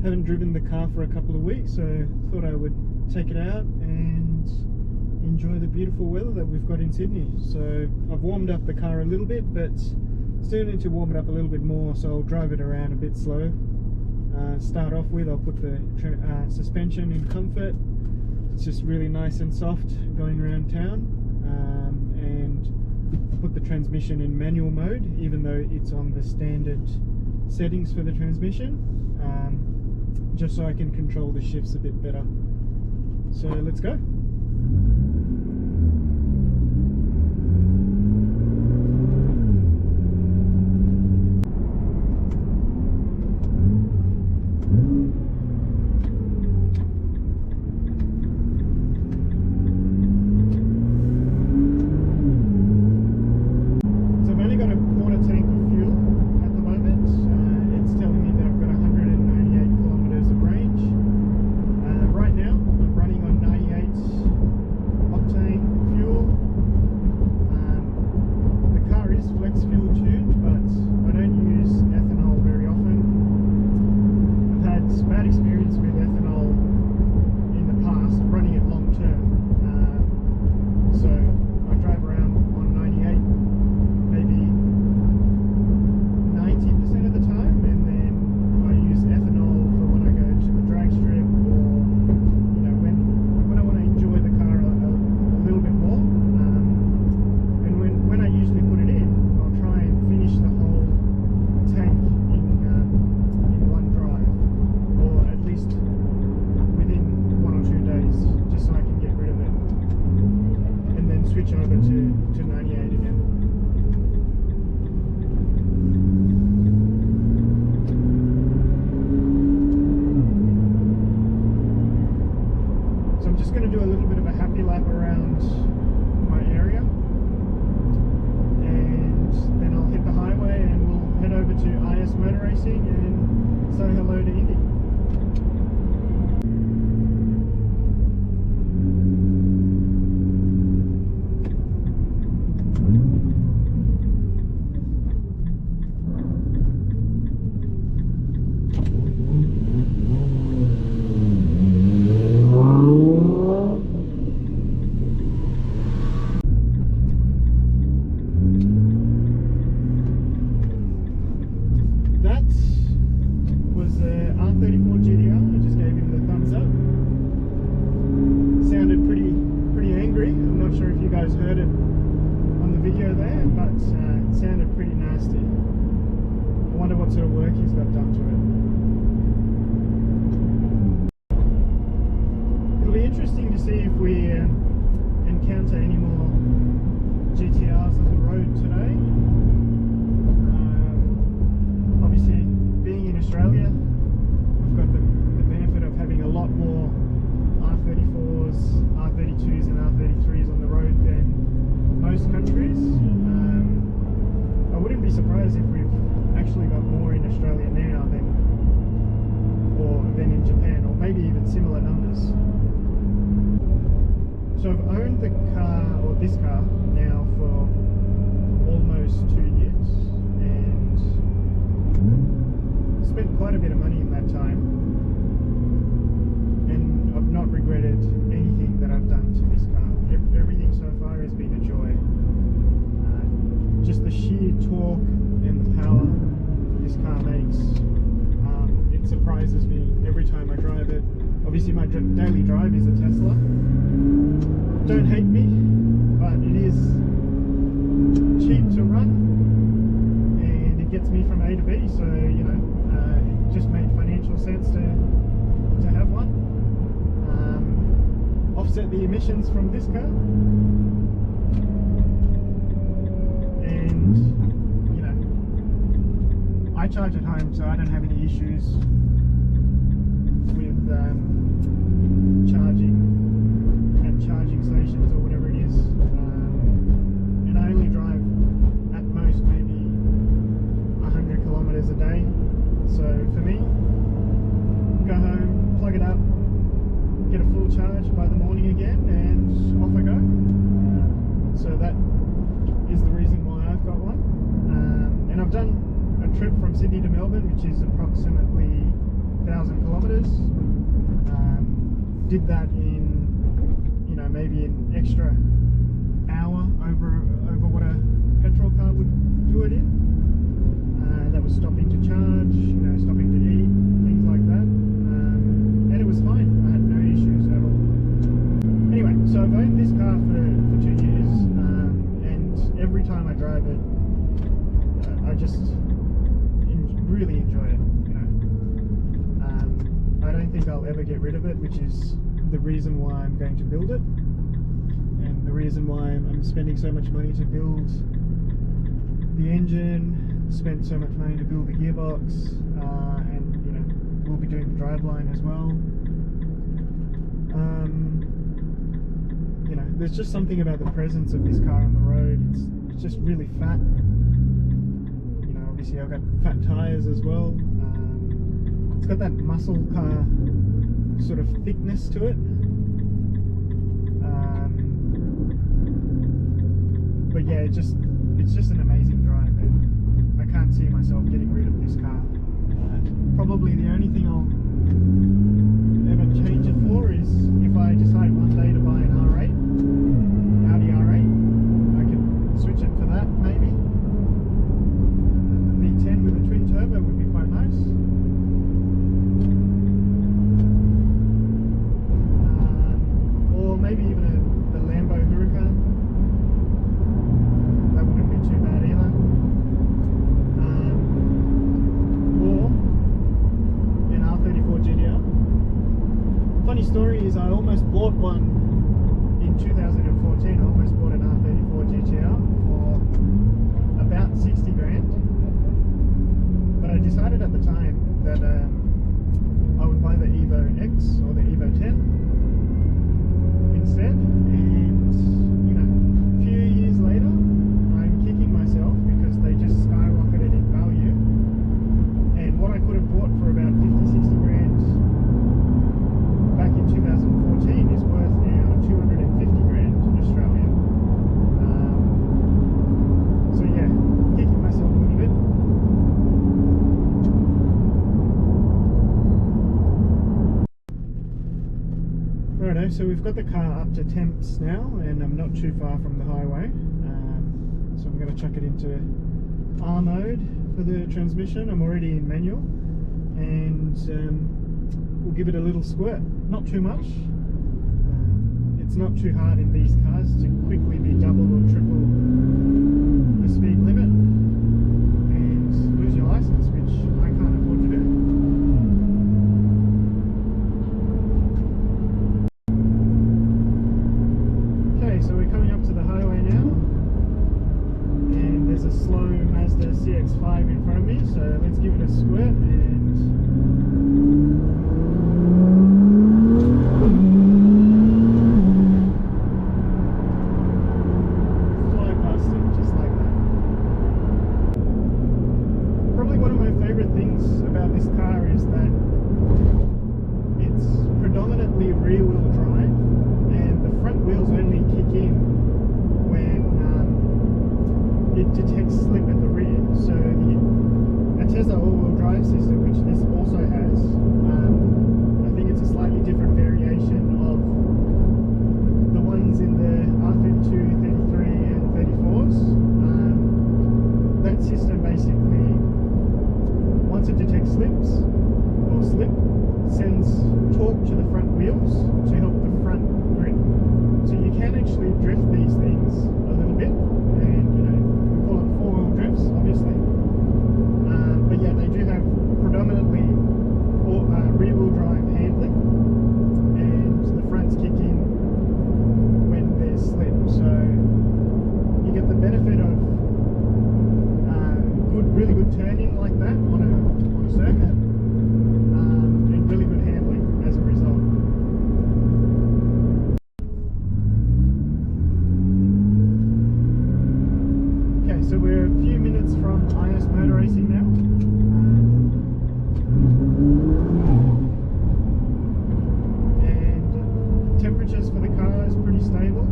Haven't driven the car for a couple of weeks, so thought I would take it out and enjoy the beautiful weather that we've got in Sydney. So I've warmed up the car a little bit, but still need to warm it up a little bit more, so I'll drive it around a bit slow. Start off with, I'll put the suspension in comfort. It's just really nice and soft going around town, and put the transmission in manual mode, even though it's on the standard settings for the transmission, just so I can control the shifts a bit better. So let's go. Switch over to 98 again. So I'm just going to do a little bit of a happy lap around my area, and then I'll hit the highway and we'll head over to IS Motor Racing and say hello to Indy. R34 GTR, I just gave him the thumbs up. Sounded pretty angry. I'm not sure if you guys heard it on the video there, but it sounded pretty nasty. I wonder what sort of work he's got done to it. It'll be interesting to see if we encounter any more GTRs on the road today. Obviously, being in Australia, got the benefit of having a lot more R34s, R32s and R33s on the road than most countries. I wouldn't be surprised if we've actually got more in Australia now than in Japan, or maybe even similar numbers. So I've owned the car, or this car, now for almost 2 years, and spent quite a bit of money in that time, and I've not regretted anything that I've done to this car. Everything so far has been a joy. Just the sheer torque and the power this car makes, it surprises me every time I drive it. Obviously my daily drive is a Tesla. Don't hate me, but it is cheap to run and it gets me from A to B, so you know, it just made financial sense to have one. Offset the emissions from this car, and you know, I charge at home, so I don't have any issues with charging at charging stations or whatever it is, and I only drive at most maybe 100 kilometers a day. So for me, go home, plug it up, get a full charge by the morning again, and off I go. So that is the reason why I've got one. And I've done a trip from Sydney to Melbourne, which is approximately 100,000 kilometers. Did that in, you know, maybe an extra hour over what a petrol car would do it in. That was stopping to charge, you know, stopping to eat, things like that. And it was fine. I had no issues at all. Anyway, so I've owned this car for 2 years, and every time I drive it, I just really enjoy it, you know. I don't think I'll ever get rid of it, which is the reason why I'm going to build it, and the reason why I'm spending so much money to build the engine, spent so much money to build the gearbox, and you know, we'll be doing the driveline as well. You know, there's just something about the presence of this car on the road. It's just really fat. You know, obviously I've got fat tyres as well. It's got that muscle car sort of thickness to it. But yeah, it's just an amazing drive, and I can't see myself getting rid of this car. Probably the only thing I'll ever change it for is if I decide one day to buy an R8, Audi R8, I can switch it for that maybe. V10 with a twin turbo would be quite nice. Or maybe even the Lambo Huracan. That wouldn't be too bad either. Or an R34 GTR. Funny story is I almost bought one in 2014. I almost bought an R34 GTR for about 60 grand. But I decided at the time that I would buy the EVO X or the EVO 10 instead, and you know, a few years later I'm kicking myself because they just skyrocketed in value, and what I could have bought for about 50-60 grand back in 2014 is worth now 250 grand Australian. So yeah, kicking myself a little bit. Righto, so we've got the car up to temps now, and I'm not too far from the highway, so I'm going to chuck it into R mode for the transmission. I'm already in manual, and we'll give it a little squirt, not too much. It's not too hard in these cars to quickly be double or triple the speed limit and lose your license, which I can't afford to do. So we're coming up to the highway now, and there's a slow Mazda CX-5 in front of me, so let's give it a squirt and fly past it just like that. Probably one of my favourite things about this car is that it's predominantly rear-wheel drive, and the front wheels only kick in when it detects slip at the rear. So a Tesla all-wheel drive system, which this also has, I think it's a slightly different variation of the ones in the R32, 33 and 34s. That system basically, once it detects slips or slip, sends torque to the front wheels to help the front grip. So you can actually drift these things a little bit, and you know, we call it four-wheel drifts, obviously. But yeah, they do have predominantly rear-wheel drive handling, and the fronts kick in when there's slip. So you get the benefit of really good turning like that on a circuit, and really good handling as a result. Okay, so we're a few minutes from IS motor racing now. And temperatures for the car is pretty stable.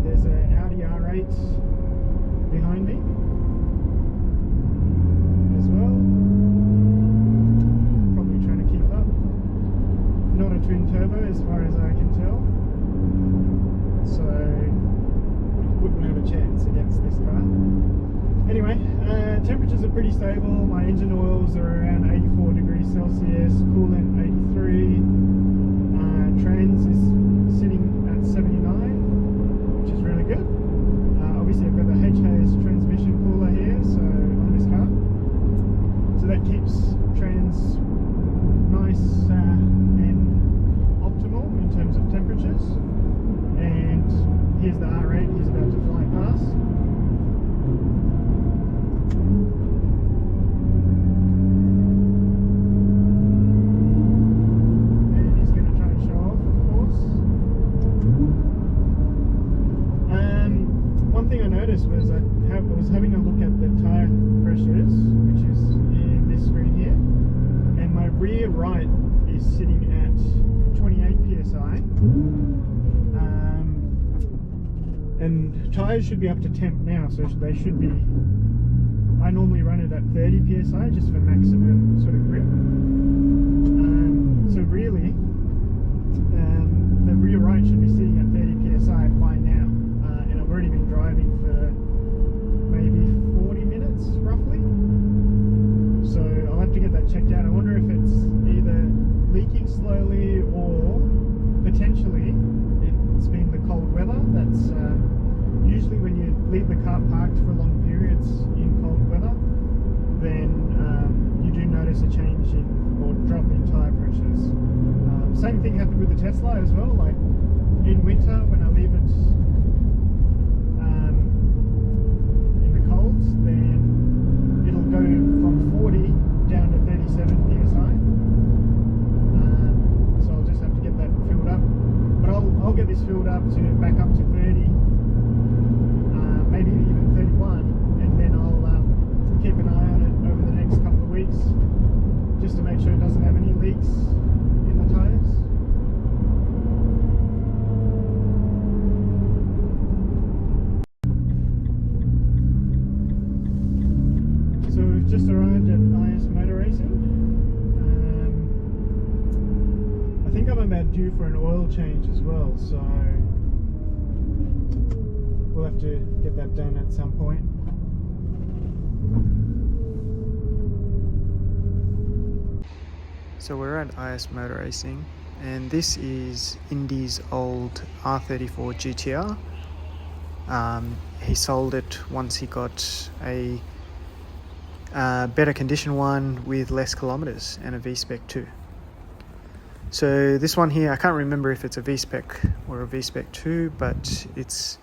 There's an Audi R8 behind me as well. Temperatures are pretty stable. My engine oils are around 84 degrees Celsius, coolant 83, trans is sitting at 79, which is really good. Obviously I've got the HKS transmission cooler here, so on this car, so that keeps trans nice and optimal in terms of temperatures. And here's the R8, he's about to fly past. Was I was having a look at the tyre pressures, which is in this screen here, and my rear right is sitting at 28 psi, and tyres should be up to temp now, so they should be. I normally run it at 30 psi just for maximum sort of grip. So really, the rear right should be sitting at 30 psi by now, and I've already been driving for maybe 40 minutes roughly, so I'll have to get that checked out. I wonder if it's either leaking slowly or potentially it's been the cold weather. That's usually when you leave the car parked for long periods in cold weather, then you do notice a change in or drop in tyre pressures. Same thing happened with the Tesla as well. Like in winter when I leave it then it'll go from 40 down to 37 psi. So I'll just have to get that filled up. But I'll get this filled up to back up to 30, maybe even 31, and then I'll keep an eye on it over the next couple of weeks, just to make sure it doesn't have any leaks in the tyres. So we've just arrived at IS Motor Racing. I think I'm about due for an oil change as well, so we'll have to get that done at some point. So we're at IS Motor Racing, and this is Indy's old R34 GTR. He sold it once he got a better condition one with less kilometers and a V-Spec too. So this one here, I can't remember if it's a V-Spec or a V-Spec 2, but it's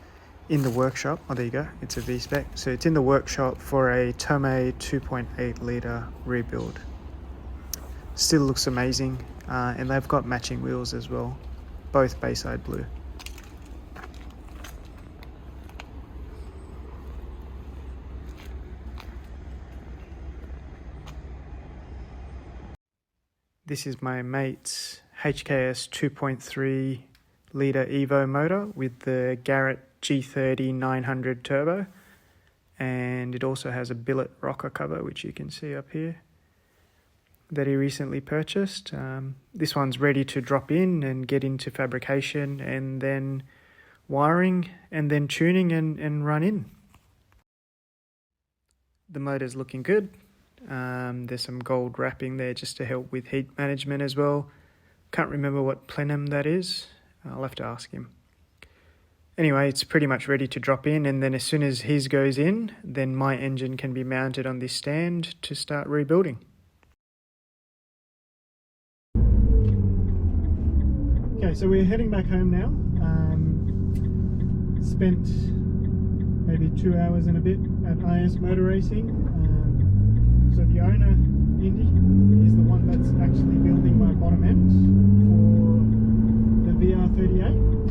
in the workshop. Oh, there you go, it's a V-Spec. So it's in the workshop for a Tomei 2.8 litre rebuild. Still looks amazing, and they've got matching wheels as well, both Bayside blue. This is my mate's HKS 2.3 litre EVO motor with the Garrett G30 900 turbo, and it also has a billet rocker cover, which you can see up here, that he recently purchased. This one's ready to drop in and get into fabrication, and then wiring, and then tuning and run in. The motor's looking good. There's some gold wrapping there just to help with heat management as well. Can't remember what plenum that is. I'll have to ask him. Anyway, it's pretty much ready to drop in, and then as soon as his goes in, then my engine can be mounted on this stand to start rebuilding. Okay, so we're heading back home now. Spent maybe 2 hours and a bit at IS Motor Racing. So the owner, Indy, is the one that's actually building my bottom end for the VR38.